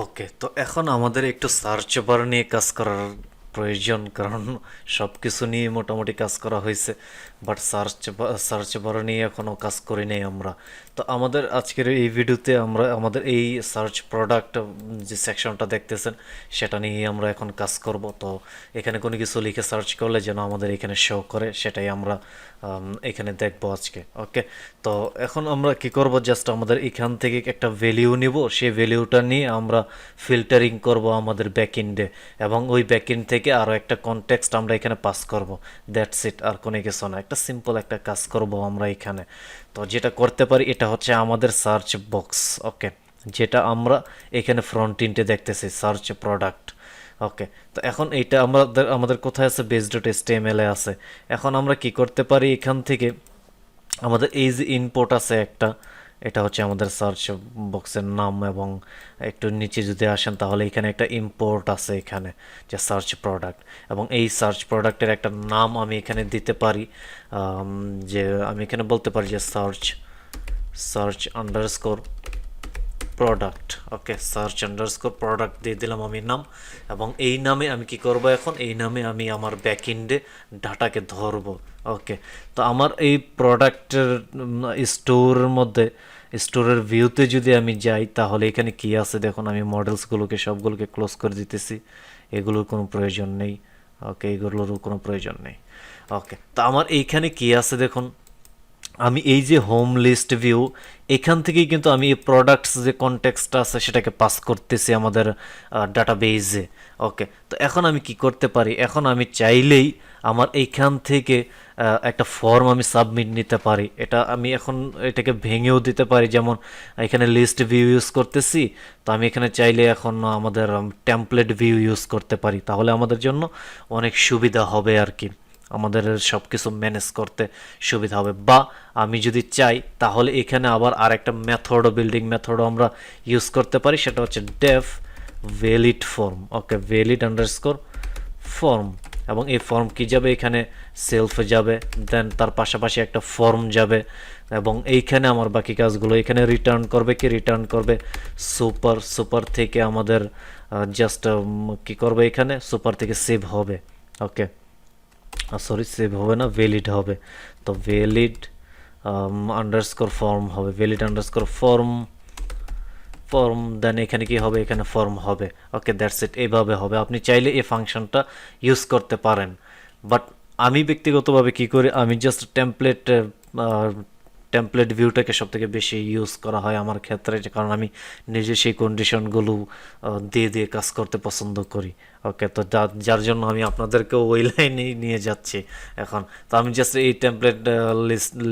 ওকে, তো এখন আমাদের একটু সার্চ বার নিয়ে কাজ করার প্রয়োজন, কারণ সব কিছু নিয়ে মোটামুটি কাজ করা হয়েছে, বাট সার্চ বার নিয়ে এখনও কাজ করি নাই আমরা। তো আমাদের আজকের এই ভিডিওতে আমরা আমাদের এই সার্চ প্রোডাক্ট যে সেকশনটা দেখতেছেন সেটা নিয়ে আমরা এখন কাজ করব। তো এখানে কোনো কিছু লিখে সার্চ করলে যেন আমাদের এখানে শো করে, সেটাই আমরা এখানে দেখবো আজকে। ওকে, তো এখন আমরা কি করব, জাস্ট আমাদের এখান থেকে একটা ভ্যালিউ নিব, সেই ভ্যালিউটা নিয়ে আমরা ফিল্টারিং করব আমাদের ব্যাকএন্ডে, এবং ওই ব্যাকএন্ড থেকে আরও একটা কনটেক্সট আমরা এখানে পাস করব। দ্যাটস ইট, আর কোনো কিছু না, একটা সিম্পল একটা কাজ করব আমরা এখানে। তো যেটা করতে পারি এটা হচ্ছে আমাদের সার্চ বক্স। ওকে, যেটা আমরা এখানে ফ্রন্ট এন্ডে দেখতেছি, সার্চ প্রোডাক্ট। ওকে, তো এখন এইটা আমাদের আমাদের কোথায় আছে, বেস ডট এসটিএমএল এ আছে। এখন আমরা কি করতে পারি, এখান থেকে আমাদের এই যে ইনপুট আছে একটা, এটা হচ্ছে আমাদের সার্চ বক্সের নাম, এবং একটু নিচে যদি আসেন তাহলে এখানে একটা ইম্পোর্ট আছে এখানে, যে সার্চ প্রোডাক্ট, এবং এই সার্চ প্রোডাক্টের একটা নাম আমি এখানে দিতে পারি। যে আমি এখানে বলতে পারি যে সার্চ আন্ডারস্কোর প্রোডাক্ট। ওকে, সার্চ আন্ডারস্কোর প্রোডাক্ট দিয়ে দিলাম আমি নাম, এবং এই নামে আমি কি করব, এখন এই নামে আমি আমার ব্যাকএন্ডে ডাটাকে ধরবো। ওকে, তো আমার এই প্রোডাক্টের স্টোরের মধ্যে, স্টোরের ভিউতে যদি আমি যাই তাহলে এখানে কি আছে দেখুন, আমি মডেলসগুলোকে সবগুলোকে ক্লোজ করে দিতেছি, এগুলোর কোনো প্রয়োজন নেই। ওকে, এগুলোরও কোনো প্রয়োজন নেই। ওকে, তো আমার এইখানে কি আছে দেখুন, আমি এই যে হোম লিস্ট ভিউ, এখান থেকেই কিন্তু আমি এই প্রোডাক্টস যে কনটেক্সটটা আছে সেটাকে পাস করতেছি আমাদের ডাটাবেজে। ওকে, তো এখন আমি কি করতে পারি, এখন আমি চাইলেই আমার এইখান থেকে একটা ফর্ম আমি সাবমিট নিতে পারি। এটা আমি এখন এটাকে ভেঙেও দিতে পারি, যেমন এখানে লিস্ট ভিউ ইউজ করতেছি, তো আমি এখানে চাইলে এখন আমাদের টেমপ্লেট ভিউ ইউজ করতে পারি, তাহলে আমাদের জন্য অনেক সুবিধা হবে আর কি, আমাদের সব কিছু ম্যানেজ করতে সুবিধা হবে। বা আমি যদি চাই তাহলে এখানে আবার আরেকটা মেথড, বিল্ডিং মেথডও আমরা ইউজ করতে পারি, সেটা হচ্ছে ডেফ ভ্যালিড ফর্ম। ওকে, ভ্যালিড আন্ডারস্কোর ফর্ম, এবং এই ফর্ম কি যাবে, এখানে সেলফ যাবে, দেন তার পাশাপাশি একটা ফর্ম যাবে, এবং এইখানে আমার বাকি কাজগুলো এখানে রিটার্ন করবে, কি রিটার্ন করবে সুপার। সুপার থেকে আমাদের জাস্ট কি করবে, এখানে সুপার থেকে সেভ হবে। ওকে, সরি, সেভ হবে না, ভ্যালিড হবে। তো ভ্যালিড আন্ডারস্কোর ফর্ম হবে, ভ্যালিড আন্ডারস্কোর ফর্ম দেন এখানে কি হবে, এখানে ফর্ম হবে। ওকে, দ্যাটস ইট, এইভাবে হবে। আপনি চাইলে এই ফাংশনটা ইউজ করতে পারেন, বাট আমি ব্যক্তিগতভাবে কি করি, আমি জাস্ট টেমপ্লেট ভিউটাকে সব থেকে বেশি ইউজ করা হয় আমার ক্ষেত্রে, কারণ আমি নিজে সেই কন্ডিশনগুলো দিয়ে দিয়ে কাজ করতে পছন্দ করি। ওকে, তো যার জন্য আমি আপনাদেরকেও ওই লাইনেই নিয়ে যাচ্ছি এখন। তো আমি জাস্ট এই টেমপ্লেট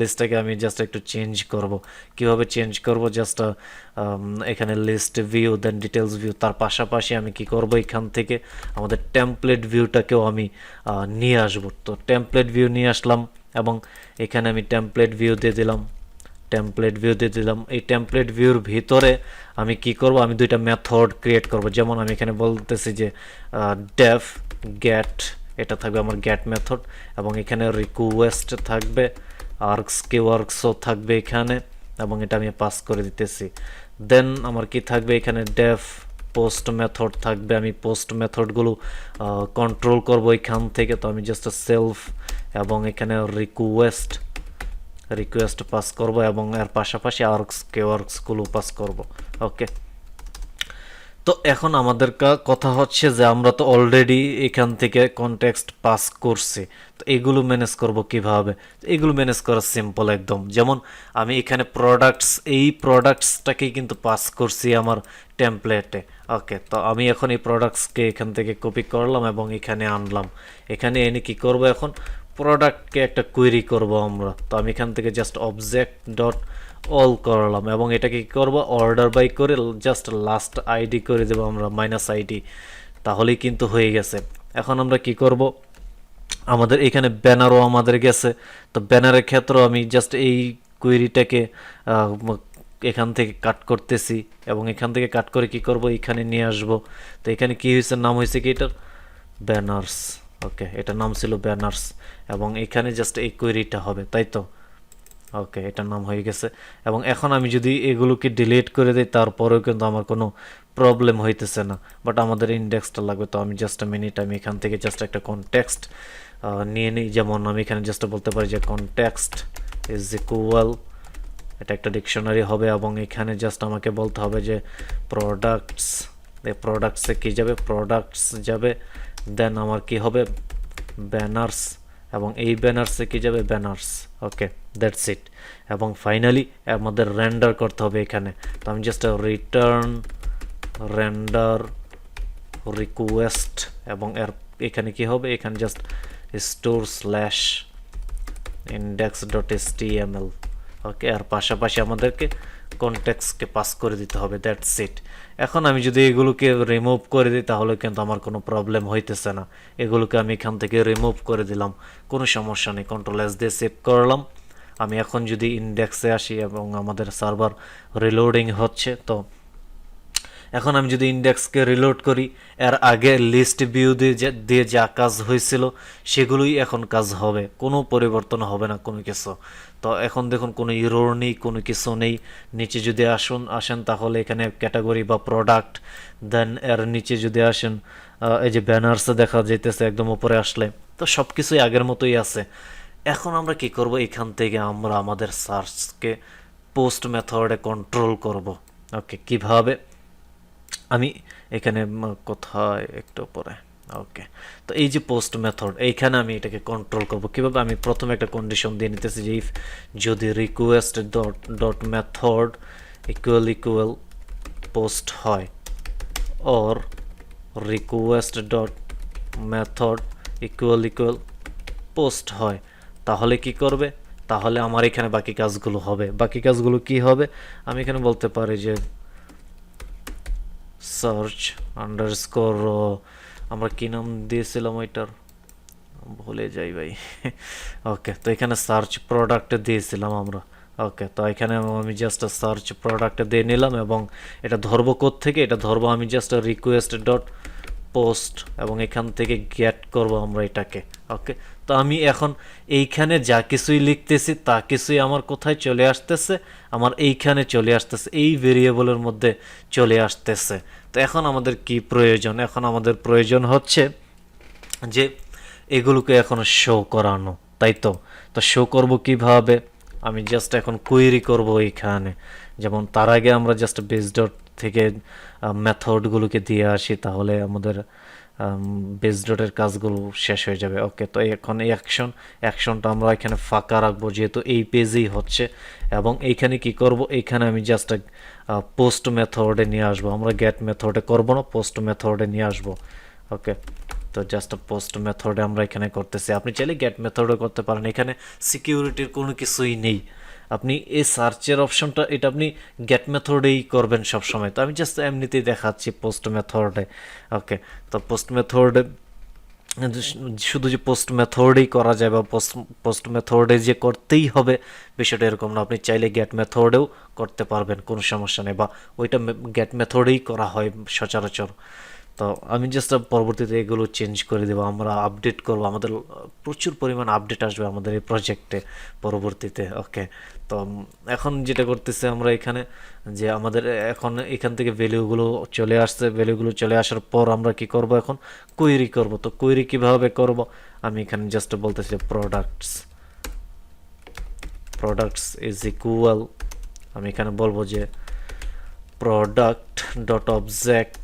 লিস্টটাকে আমি জাস্ট একটু চেঞ্জ করব। কিভাবে চেঞ্জ করব, জাস্ট এখানে লিস্ট ভিউ, দেন ডিটেলস ভিউ, তার পাশাপাশি আমি কি করব, এখান থেকে আমাদের টেমপ্লেট ভিউটাকেও আমি নিয়ে আসব। তো টেমপ্লেট ভিউ নিয়ে আসলাম, এবং এখানে আমি টেমপ্লেট ভিউ দিয়ে দিলাম, এই টেমপ্লেট ভিউর ভিতরে আমি কি করব, আমি দুইটা মেথড ক্রিয়েট করব। যেমন আমি এখানে বলতেছি যে ডেফ গেট, এটা থাকবে আমার গেট মেথড, এবং এখানে রিকোয়েস্ট থাকবে, আর্কস কিওয়ার্কসও থাকবে এখানে, এবং এটা আমি পাস করে দিতেছি। দেন আমার কি থাকবে, এখানে ডেফ পোস্ট মেথড থাকবে, আমি পোস্ট মেথডগুলো কন্ট্রোল করব এখান থেকে। তো আমি জাস্ট সেলফ, এবং এখানে রিকোয়েস্ট পাস করব, এবং এর পাশাপাশি আর্কস কিওয়ার্কসগুলো পাস করব। ওকে, তো এখন আমাদের কথা হচ্ছে যে আমরা তো অলরেডি এখান থেকে কনটেক্সট পাস করছি, তো এগুলো ম্যানেজ করব কিভাবে। এগুলো ম্যানেজ করা সিম্পল একদম। যেমন আমি এখানে এই প্রোডাক্টসটাকেই কিন্তু পাস করছি আমার টেমপ্লেটে। ওকে, তো আমি এখন এই প্রোডাক্টসকে এখান থেকে কপি করলাম এবং এখানে আনলাম। এখানে এনে কি করব, এখন প্রোডাক্টকে একটা কোয়েরি করব আমরা। তো আমি এখান থেকে জাস্ট অবজেক্ট ডট অল করলাম, এবং এটাকে কি করব, অর্ডার বাই করে জাস্ট লাস্ট আইডি করে দেবো আমরা, -id, তাহলেই কিন্তু হয়ে গেছে। এখন আমরা কি করব, আমাদের এখানে ব্যানারও আমাদের গেছে, তো ব্যানারের ক্ষেত্রেও আমি জাস্ট এই কোয়েরিটাকে এখান থেকে কাট করতেছি, এবং এখান থেকে কাট করে কি করব, এখানে নিয়ে আসব। তো এখানে কি হয়েছে, নাম হয়েছে কি এটার, ব্যানার্স। ওকে, এটা নাম ছিল ব্যানার্স, এবং এখানে জাস্ট এই কোয়েরিটা হবে, তাই তো। ওকে, এটার নাম হয়ে গেছে। এবং এখন আমি যদি এগুলোকে ডিলিট করে দিই তারপরেও কিন্তু আমার কোনো প্রবলেম হইতেছে না, বাট আমাদের ইন্ডেক্সটা লাগবে। তো আমি জাস্ট মিনিট আমি এখান থেকে জাস্ট একটা কনটেক্সট নিয়ে নিই। যেমন আমি এখানে জাস্ট বলতে পারি যে কনটেক্সট ইজ ইকুয়াল, এটা একটা ডিকশনারি হবে, এবং এখানে জাস্ট আমাকে বলতে হবে যে প্রোডাক্টস, এই প্রোডাক্টসে কী যাবে, প্রোডাক্টস যাবে, দেন আমার কি হবে ব্যানার্স, এবং এই ব্যানার্সে কি যাবে ব্যানার্স। Okay, that's it. এবং ফাইনালি আমাদের রেন্ডার করতে হবে এখানে। তো আমি জাস্ট রিটার্ন রেন্ডার রিকোয়েস্ট, এবং এর এখানে কি হবে, এখানে জাস্ট স্টোর স্ল্যাশ index.html। ওকে, আর পাশাপাশি আমাদেরকে কনটেক্সটকে পাস করে দিতে হবে, দ্যাটস ইট। এখন আমি যদি এগুলোকে রিমুভ করে দিই তাহলে কিন্তু আমার কোনো প্রবলেম হইতেছে না। এগুলোকে আমি এখান থেকে রিমুভ করে দিলাম, কোনো সমস্যা নেই। কন্ট্রোল এস দিয়ে সেভ করলাম। আমি এখন যদি ইন্ডেক্সে আসি এবং আমাদের সার্ভার রিলোডিং হচ্ছে, তো এখন আমি যদি ইন্ডেক্সকে রিলোড করি, এর আগে লিস্ট ভিউ দিয়ে যা কাজ হয়েছিল সেগুলোই এখন কাজ হবে, কোনো পরিবর্তন হবে না কোনো কিছু। তো এখন দেখুন কোনো ইরোর নেই, কোনো কিছু নেই। নিচে যদি আসেন তাহলে এখানে ক্যাটাগরি বা প্রোডাক্ট, দেন এর নিচে যদি আসেন এই যে ব্যানার্স দেখা যাইতেছে একদম উপরে আসলে, তো সব কিছুই আগের মতোই আছে। এখন আমরা কি করব, এখান থেকে আমরা আমাদের সার্চকে পোস্ট মেথডে কন্ট্রোল করব। ওকে, কিভাবে, আমি এখানে কোথায় একটু পরে, ওকে। তো এই যে পোস্ট মেথড, এইখানে আমি এটাকে কন্ট্রোল করব কিভাবে। আমি প্রথমে একটা কন্ডিশন দিয়ে নিতেছি যে ইফ যদি request dot method equal post হয়, or request dot method equal post হয়, তাহলে কি করবে, তাহলে আমার এখানে বাকি কাজগুলো হবে। বাকি কাজগুলো কি হবে, আমি এখানে বলতে পারি যে সার্চ আন্ডারস্কোর, আমরা কি নাম দিয়েছিলাম ওইটার, ভুলে যাই ভাই। ওকে, তো এখানে সার্চ প্রোডাক্টে দিয়েছিলাম আমরা। ওকে, তো এখানে আমি জাস্ট সার্চ প্রোডাক্টে দিয়ে নিলাম, এবং এটা ধরবো থেকে, এটা ধরবো আমি জাস্ট রিকোয়েস্ট ডট পোস্ট, এবং এখান থেকে গেট করব আমরা এটাকে। ওকে, তো আমি এখন এইখানে যা কিছুই লিখতেছি তা কিছুই আমার কোথায় চলে আসতেছে, আমার এইখানে চলে আসতেছে, এই ভেরিয়েবলের মধ্যে চলে আসতেছে। তো এখন আমাদের কি প্রয়োজন, এখন আমাদের প্রয়োজন হচ্ছে যে এগুলোকে এখন শো করানো, তাই তো। তো শো করব কিভাবে, আমি জাস্ট এখন কোয়েরি করব এইখানে। যেমন তার আগে আমরা জাস্ট বেস ডট থেকে মেথডগুলোকে দিয়ে আসি, তাহলে আমাদের বেস ডটের কাজগুলো শেষ হয়ে যাবে। ওকে, তো এখন এই অ্যাকশনটা আমরা এখানে ফাঁকা রাখবো, যেহেতু এই পেজেই হচ্ছে। এবং এইখানে কি করব, এইখানে আমি জাস্ট পোস্ট মেথডে নিয়ে আসবো, আমরা গেট মেথডে করব না, পোস্ট মেথডে নিয়ে আসবো। ওকে, তো জাস্ট পোস্ট মেথডে আমরা এখানে করতেছি। আপনি চাইলে গেট মেথডে করতে পারেন, এখানে সিকিউরিটির কোনো কিছুই নেই। আপনি এই সার্চের অপশনটা এটা আপনি গেট মেথডেই করবেন সবসময়। তো আমি জাস্ট এমনিতেই দেখাচ্ছি পোস্ট মেথডে। ওকে, তো পোস্ট মেথডে শুধু যে পোস্ট মেথডেই করা যায় বা পোস্ট মেথডে যে করতেই হবে বিষয়টা এরকম না, আপনি চাইলে গেট মেথডেও করতে পারবেন, কোনো সমস্যা নেই, বা ওইটা গেট মেথডেই করা হয় সচরাচর। তো আমি জাস্ট পরবর্তীতে এগুলো চেঞ্জ করে দেবো, আমরা আপডেট করবো, আমাদের প্রচুর পরিমাণ আপডেট আসবে আমাদের এই প্রজেক্টে পরবর্তীতে। ওকে, তো এখন যেটা করতেছে আমরা এখানে যে আমাদের এখন এখান থেকে ভ্যালুগুলো চলে আসছে, ভ্যালুগুলো চলে আসার পর আমরা কি করব, এখন কোয়েরি করব। তো কোয়েরি কিভাবে করব, আমি এখানে জাস্ট বলতেছি প্রোডাক্টস ইজ ইকুয়াল, আমি এখানে বলবো যে product dot object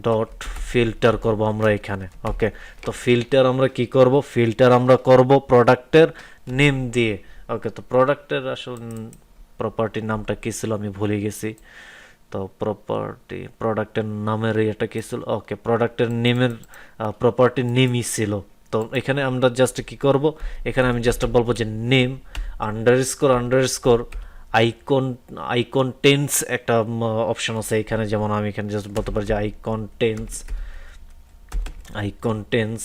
dot filter করব আমরা এখানে। ওকে, তো ফিল্টার আমরা কি করব, ফিল্টার আমরা করব প্রোডাক্টের নেম দিয়ে। ওকে, তো প্রোডাক্টের আসলে প্রপার্টির নামটা কী ছিল আমি ভুলে গেছি। তো প্রোডাক্টের নামের এটা কী ছিল, ওকে, প্রোডাক্টের নেমের প্রপার্টির নেমই ছিল। তো এখানে আমরা জাস্ট কি করব, এখানে আমি জাস্ট বলবো যে নেম আন্ডারস্কোর আইকনটেন্স একটা অপশন আছে এখানে। যেমন আমি এখানে জাস্ট বলতে পারি যে আইকনটেন্স,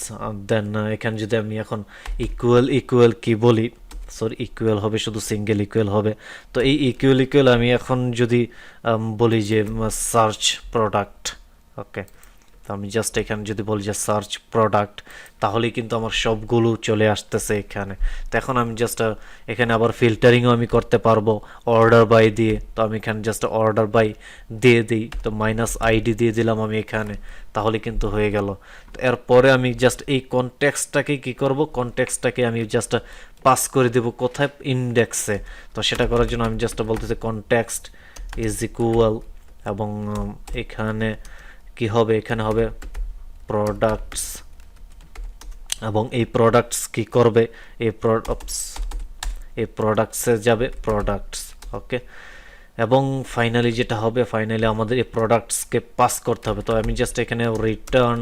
দেন এখানে যদি আমি এখন ইকুয়াল কি বলি, সরি ইকুয়াল হবে, শুধু সিঙ্গেল ইকুয়াল হবে। তো এই ইকুয়াল আমি এখন যদি বলি যে সার্চ প্রোডাক্ট, ওকে, তো আমি জাস্ট এখানে যদি বলি যে সার্চ প্রোডাক্ট, তাহলেই কিন্তু আমার সবগুলো চলে আসতেছে এখানে। তো এখন আমি জাস্ট এখানে আবার ফিল্টারিংও আমি করতে পারবো অর্ডার বাই দিয়ে। তো আমি এখানে জাস্ট অর্ডার বাই দিয়ে দিই, তো -id দিয়ে দিলাম আমি এখানে, তাহলে কিন্তু হয়ে গেল। তো এরপরে আমি জাস্ট এই কনটেক্সটটাকে কি করব, কনটেক্সটটাকে আমি জাস্ট পাস করে দেব কোথায়, ইন্ডেক্সে। তো সেটা করার জন্য আমি জাস্ট বলতেছি কনটেক্সট ইজ ইকুয়াল, এবং এখানে কি হবে, এখানে হবে প্রোডাক্টস, এবং এই প্রোডাক্টস কি করবে, এই প্রোডাক্টসে যাবে প্রোডাক্টস। ওকে, এবং ফাইনালি যেটা হবে, ফাইনালি আমাদের এই প্রোডাক্টসকে পাস করতে হবে। তো আমি জাস্ট এখানে রিটার্ন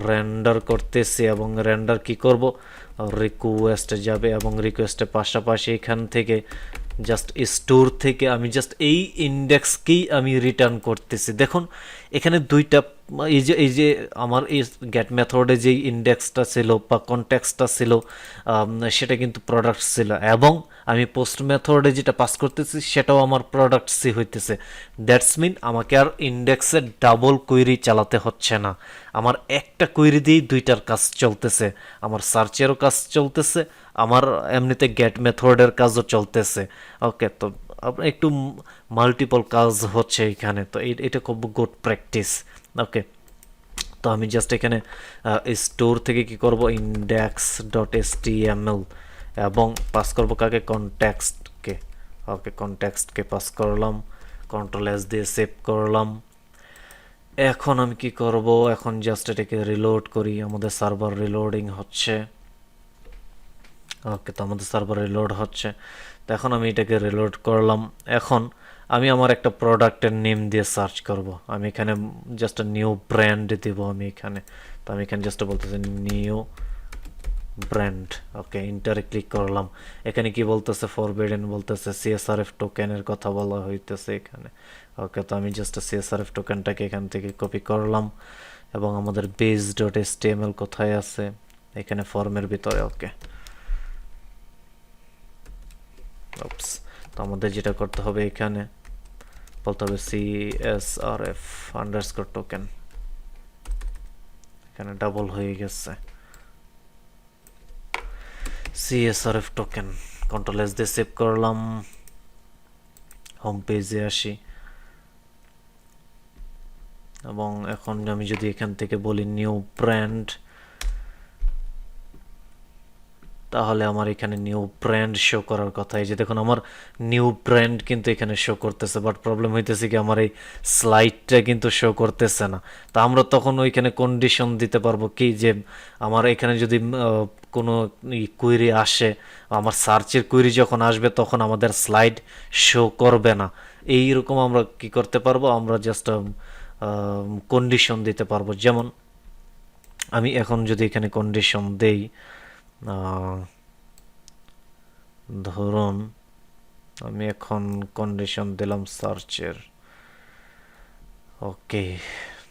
রেন্ডার করতেছি, এবং রেন্ডার কি করব, রিকোয়েস্টে যাবে, এবং রিকোয়েস্টের পাশাপাশি এখান থেকে জাস্ট স্টোর থেকে আমি জাস্ট এই ইন্ডেক্সকেই আমি রিটার্ন করতেছি। দেখুন এখানে দুইটা, এই যে আমার এই গেট মেথডে যেই ইন্ডেক্সটা ছিল বা কনটেক্সটটা ছিল, সেটা কিন্তু প্রোডাক্টস ছিল, এবং আমি পোস্ট মেথডে যেটা পাস করতেছি সেটাও আমার প্রোডাক্টসই হইতেছে। দ্যাটস মিন আমাকে আর ইন্ডেক্সে ডাবল কোয়েরি চালাতে হচ্ছে না, আমার একটা কোয়েরি দিয়েই দুইটার কাজ চলতেছে, আমার সার্চেরও কাজ চলতেছে, আমার এমনিতে গেট মেথডের কাজও চলতেছে। ওকে, তো একটু মাল্টিপল কাজ হচ্ছে এখানে, তো এটা খুব গুড প্র্যাকটিস। ওকে, তো আমি জাস্ট এখানে স্টোর থেকে কি করব, index.html, এবং পাস করব কাকে, কনটেক্সটকে। ওকে, কনটেক্সটকে পাস করলাম, Ctrl+S দিয়ে সেভ করলাম। এখন আমি কি করব, এখন জাস্ট এটাকে রিলোড করি, আমাদের সার্ভার রিলোডিং হচ্ছে। ওকে, তো আমাদের সার্ভার রিলোড হচ্ছে। তো এখন আমি এটাকে রিলোড করলাম। এখন আমি আমার একটা প্রোডাক্টের নেম দিয়ে সার্চ করব। আমি এখানে জাস্ট নিউ ব্র্যান্ড দিব আমি এখানে। তো আমি এখানে জাস্ট বলতেছি নিউ ব্র্যান্ড। ওকে, ইন্টারে ক্লিক করলাম। এখানে কি বলতেছে, ফরবিডেন বলতেছে, CSRF টোকেনের কথা বলা হইতেছে এখানে। ওকে, তো আমি জাস্ট CSRF টোকেনটাকে এখান থেকে কপি করলাম, এবং আমাদের base.html কোথায় আছে, এখানে ফর্মের ভিতরে। ওকে, তো আমাদের যেটা করতে হবে, এখানে বলতে হবে CSRF আন্ডারস্কোর টোকেন, এখানে ডাবল হয়ে গেছে, CSRF টোকেন। Ctrl+S দিয়ে সেভ করলাম, হোম পেজে আসি, এবং এখন আমি যদি এখান থেকে বলি নিউ ব্র্যান্ড, তাহলে আমার এখানে নিউ ব্র্যান্ড শো করার কথা। এই যে দেখুন আমার নিউ ব্র্যান্ড কিন্তু এখানে শো করতেছে, বাট প্রবলেম হইতেছে কি আমার এই স্লাইডটা কিন্তু শো করতেছে না। তো আমরা তখন ওইখানে কন্ডিশন দিতে পারবো কি, যে আমার এখানে যদি কোনো কুয়েরি আসে, আমার সার্চের কুয়েরি যখন আসবে তখন আমাদের স্লাইড শো করবে না। এইরকম আমরা কি করতে পারবো, আমরা জাস্ট কন্ডিশন দিতে পারবো। যেমন আমি এখন যদি এখানে কন্ডিশন দেই, ধরুন আমি এখন কন্ডিশন দিলাম সার্চের। ওকে,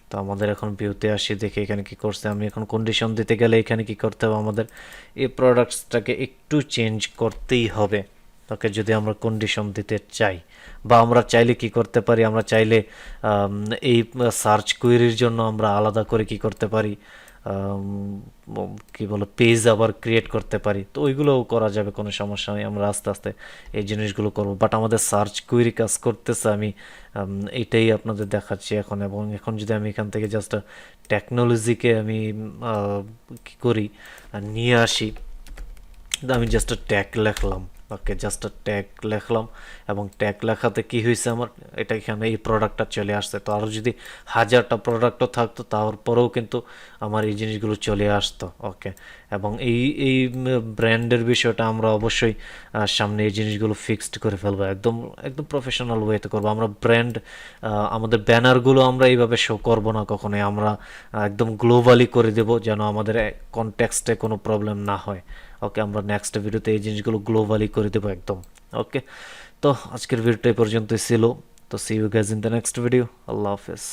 তো আমাদের এখন ভিউতে আসি, দেখে এখানে কি করছে। আমি এখন কন্ডিশন দিতে গেলে এখানে কি করতে হবে, আমাদের এই প্রোডাক্টসটাকে একটু চেঞ্জ করতেই হবে। ওকে, যদি আমরা কন্ডিশন দিতে চাই, বা আমরা চাইলে কি করতে পারি, আমরা চাইলে এই সার্চ কুয়েরির জন্য আমরা আলাদা করে কি করতে পারি, কি বলো, পেজ আবার ক্রিয়েট করতে পারি। তো ওইগুলোও করা যাবে, কোনো সমস্যা নেই, আমরা আস্তে আস্তে এই জিনিসগুলো করব। বাট আমাদের সার্চ কুয়েরি কাজ করতেছে, আমি এইটাই আপনাদের দেখাচ্ছি এখন। এবং এখন যদি আমি এখান থেকে জাস্ট টেকনোলজিকে আমি কি করি, নিয়ে আসি, আমি জাস্ট ট্যাগ লিখলাম। ওকে, জাস্ট ট্যাগ লিখলাম, এবং ট্যাগ লেখাতে কি হয়েছে, আমার এটা এখানে এই প্রোডাক্টটা চলে আসছে। তো আরও যদি 1000টা প্রোডাক্টও থাকতো তারপরেও কিন্তু আমার এই জিনিসগুলো চলে আসতো। ওকে, এবং এই ব্র্যান্ডের বিষয়টা আমরা অবশ্যই সামনে এই জিনিসগুলো ফিক্সড করে ফেলবো, একদম একদম প্রফেশনাল ওয়েতে করবো। আমরা ব্র্যান্ড, আমাদের ব্যানারগুলো আমরা এইভাবে শো করবো না কখনোই, আমরা একদম গ্লোবালি করে দেবো, যেন আমাদের কনটেক্সটে কোনো প্রবলেম না হয়। ওকে, আমরা নেক্সট ভিডিওতে এই জিনিসগুলো গ্লোবালি করে দেবো একদম। ওকে, তো আজকের ভিডিওটা এই পর্যন্তই ছিল। তো see you guys in the next video. আল্লাহ হাফেজ।